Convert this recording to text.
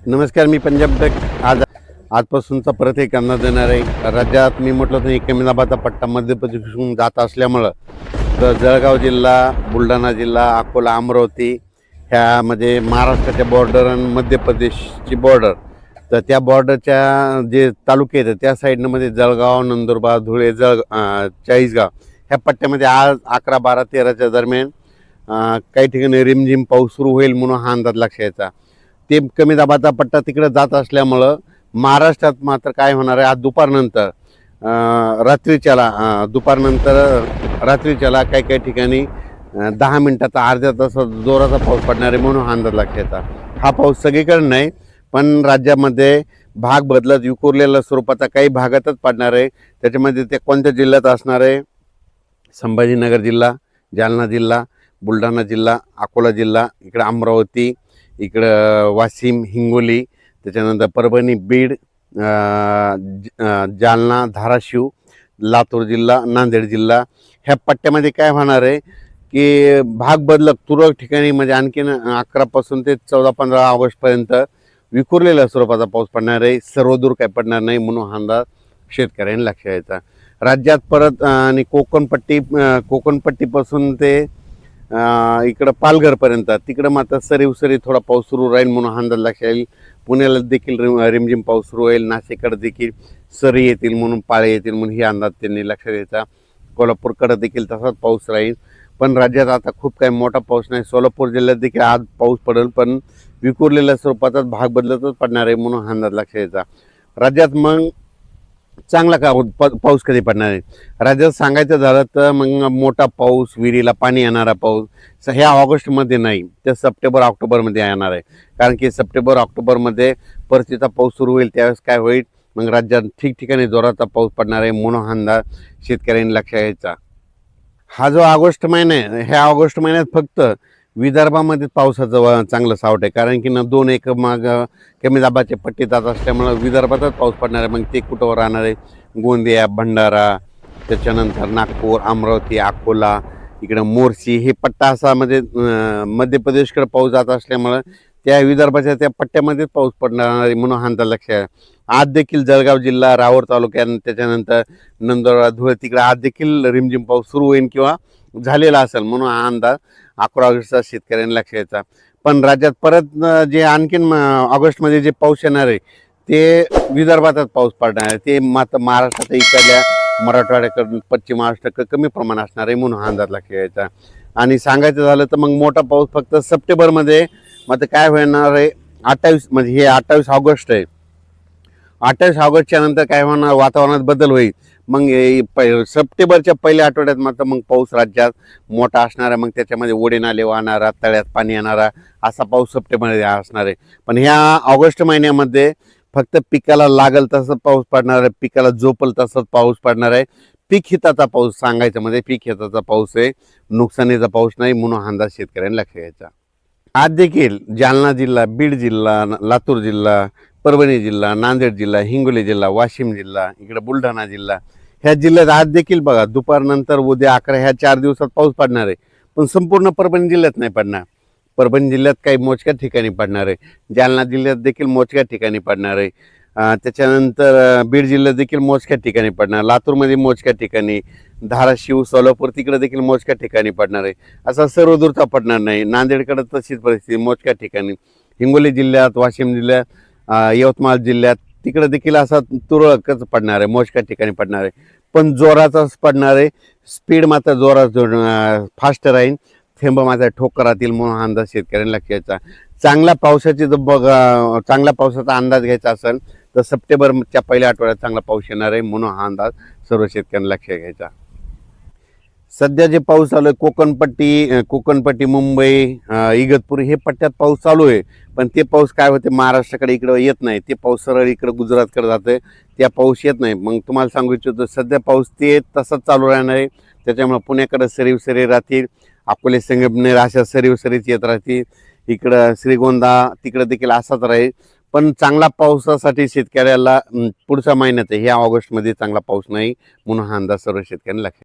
नमस्कार, मी पंजाब तक आजपासूनचा परत एक अंदाज देणार आहे. राज्यात मी म्हटलं तर एकमेदाबादचा पट्टा मध्य प्रदेशहून जात असल्यामुळं तर जळगाव जिल्हा, बुलढाणा जिल्हा, अकोला, अमरावती ह्यामध्ये महाराष्ट्राच्या बॉर्डर आणि मध्य प्रदेशची बॉर्डर. तर त्या बॉर्डरच्या जे तालुके आहेत त्या साईडमध्ये जळगाव, नंदुरबार, धुळे, चाळीसगाव ह्या पट्ट्यामध्ये आज 11, 12, 13च्या दरम्यान काही ठिकाणी रिमझिम पाऊस सुरू होईल म्हणून हा अंदाज लक्षात यायचा. ते कमी दाबाचा पट्टा तिकडे जात असल्यामुळं महाराष्ट्रात मात्र काय होणार आहे, आज दुपारनंतर रात्रीच्याला काही काही ठिकाणी 10 मिनिटाचा, अर्ध्या तासात जोराचा पाऊस पडणार आहे म्हणून हा अंदाज लक्षात येतात. हा पाऊस सगळीकडे नाही, पण राज्यामध्ये भाग बदलत विखुरलेल्या स्वरूपाचा काही भागातच पडणार आहे. त्याच्यामध्ये ते कोणत्या जिल्ह्यात असणार आहे? संभाजीनगर जिल्हा, जालना जिल्हा, बुलढाणा जिल्हा, अकोला जिल्हा, इकडं अमरावती, इकडं वाशिम, हिंगोली, त्याच्यानंतर परभणी, बीड, जालना, धाराशिव, लातूर जिल्हा, नांदेड जिल्हा ह्या पट्ट्यामध्ये काय होणार आहे की भाग बदलक तुरळक ठिकाणी म्हणजे आणखीन 11 पासून ते 14-15 ऑगस्टपर्यंत विखुरलेल्या स्वरूपाचा पाऊस पडणार आहे. सर्वदूर काय पडणार नाही म्हणून हा अंदाज शेतकऱ्यांनी लक्षात यायचा. राज्यात परत आणि कोकणपट्टीपासून ते इकडं पालघरपर्यंत तिकडं मात्र सरी थोडा पाऊस सुरू राहील म्हणून अंदाज लक्षात येईल. पुण्याला देखील रिमझिम पाऊस सुरू होईल. नाशिककडे देखील सरी येतील म्हणून, पाळे येतील म्हणून ही अंदाज त्यांनी लक्षात घ्यायचा. कोल्हापूरकडे देखील तसाच पाऊस राहील. पण राज्यात आता खूप काही मोठा पाऊस नाही. सोलापूर जिल्ह्यात देखील आज पाऊस पडेल, पण विखुरलेल्या स्वरूपाचाच भाग बदलतच पडणार आहे म्हणून अंदाज लक्षात घ्यायचा. राज्यात मग चांगला पाऊस कधी पडणार आहे? राज्यात सांगायचं झालं तर मग मोठा पाऊस, विहिरीला पाणी येणारा पाऊस ह्या ऑगस्टमध्ये नाही, तर सप्टेंबर ऑक्टोबरमध्ये येणार आहे. कारण की सप्टेंबर ऑक्टोबरमध्ये परतीचा पाऊस सुरू होईल. त्यावेळेस काय होईल, मग राज्यात ठिकठिकाणी जोराचा पाऊस पडणार आहे म्हणून अंदाज शेतकऱ्यांनी लक्षात घ्यायचा. हा जो ऑगस्ट महिना आहे, ह्या ऑगस्ट महिन्यात फक्त विदर्भामध्ये पावसाचं चांगलं सावट आहे. कारण की 2 एक माग कमी दाबाचे पट्टी जात असल्यामुळं विदर्भातच पाऊस पडणार आहे. मग ते कुठं राहणार आहे? गोंदिया, भंडारा, त्याच्यानंतर नागपूर, अमरावती, अकोला, इकडं मोर्शी हे पट्टा असा म्हणजे मध्य प्रदेशकडे पाऊस जात असल्यामुळं त्या विदर्भाच्या त्या पट्ट्यामध्येच पाऊस पडणार आहे म्हणून हा अंदाज लक्षात आहे. आज देखील जळगाव जिल्हा, राहूर तालुक्यात, त्याच्यानंतर नंदुरबार, धुळे तिकडे आज देखील रिमझिम पाऊस सुरू होईल किंवा झालेला असेल म्हणून हा अंदाज 11 ऑगस्टचा शेतकऱ्यांनी लक्षात यायचा. पण राज्यात परत जे आणखीन ऑगस्टमध्ये जे पाऊस येणार आहे ते विदर्भातच पाऊस पडणार आहे. ते मात्र महाराष्ट्रात इकडल्या मराठवाड्याकडून पश्चिम महाराष्ट्राकडे कमी प्रमाण असणार आहे म्हणून हा अंदाज लक्षात यायचा. आणि सांगायचं झालं तर मग मोठा पाऊस फक्त सप्टेंबरमध्ये मात्र काय होणार आहे, 28 म्हणजे हे 28 ऑगस्ट आहे. 28 ऑगस्टच्या नंतर काय होणार, वातावरणात बदल होईल. मग सप्टेंबरच्या पहिल्या आठवड्यात मात्र मग पाऊस राज्यात मोठा असणार आहे. मग त्याच्यामध्ये ओढे नाले वाहणारा, तळ्यात पाणी येणारा असा पाऊस सप्टेंबरमध्ये असणार आहे. पण ह्या ऑगस्ट महिन्यामध्ये फक्त पिकाला लागल तसं पाऊस पडणार आहे, पिकाला झोपल तसंच पाऊस पडणार आहे. पीक हिताचा पाऊस सांगायचं म्हणजे पीक हिताचा पाऊस आहे, नुकसानीचा पाऊस नाही म्हणून अंदाज शेतकऱ्यांनी लक्षात घ्यायचा. आज देखील जालना जिल्हा, बीड जिल्हा, लातूर जिल्हा, परभणी जिल्हा, नांदेड जिल्हा, हिंगोली जिल्हा, वाशिम जिल्हा, इकडे बुलढाणा जिल्हा ह्या जिल्ह्यात आज देखील बघा दुपारनंतर उद्या 11 ह्या 4 दिवसात पाऊस पडणार आहे. पण संपूर्ण परभणी जिल्ह्यात नाही पडणार. परभणी जिल्ह्यात काही मोजक्या ठिकाणी पडणार आहे. जालना जिल्ह्यात देखील मोजक्या ठिकाणी पडणार आहे. त्याच्यानंतर बीड जिल्ह्यात देखील मोजक्या ठिकाणी पडणार, लातूरमध्ये मोजक्या ठिकाणी, धाराशिव, सोलापूर तिकडे देखील मोजक्या ठिकाणी पडणार आहे. असा सर्वदूरचा पडणार नाही. नांदेडकडे तशीच परिस्थिती मोजक्या ठिकाणी, हिंगोली जिल्ह्यात, वाशिम जिल्ह्यात, यवतमाळ जिल्ह्यात तिकडे देखील असा तुरळकच पडणार आहे, मोजक्या ठिकाणी पडणार आहे. पण जोराचाच पडणार आहे. स्पीड मात्र जोरात फास्ट राहील, थेंब मात्र ठोकर राहतील म्हणून अंदाज शेतकऱ्यांनी लक्षात घ्यायचा. चांगल्या पावसाचा अंदाज घ्यायचा असेल तर सप्टेंबरच्या पहिल्या आठवड्यात चांगला पाऊस येणार आहे म्हणून हा अंदाज सर्व शेतकऱ्यांनी लक्षात घ्यायचा. सध्या जे पाऊस चालू आहे कोकणपट्टी, मुंबई, इगतपुरी हे पट्ट्यात पाऊस चालू आहे. पण ते पाऊस काय होते, महाराष्ट्राकडे इकडं येत नाही. ते पाऊस सरळ इकडं गुजरातकडे जाते, त्या पाऊस येत नाही. मग तुम्हाला सांगू इच्छितो सध्या पाऊस ते तसंच चालू राहणार आहे. त्याच्यामुळे पुण्याकडे सरी राहतील, अकोले, संगमनेर अशा सरीच येत राहतील. इकडं श्रीगोंदा तिकडे देखील असाच राहील. पण चांगला पावसासाठी शेतकऱ्याला पुढच्या महिन्यात ह्या ऑगस्टमध्ये चांगला पाऊस नाही म्हणून हा अंदाज सर्व शेतकऱ्यांना लक्षात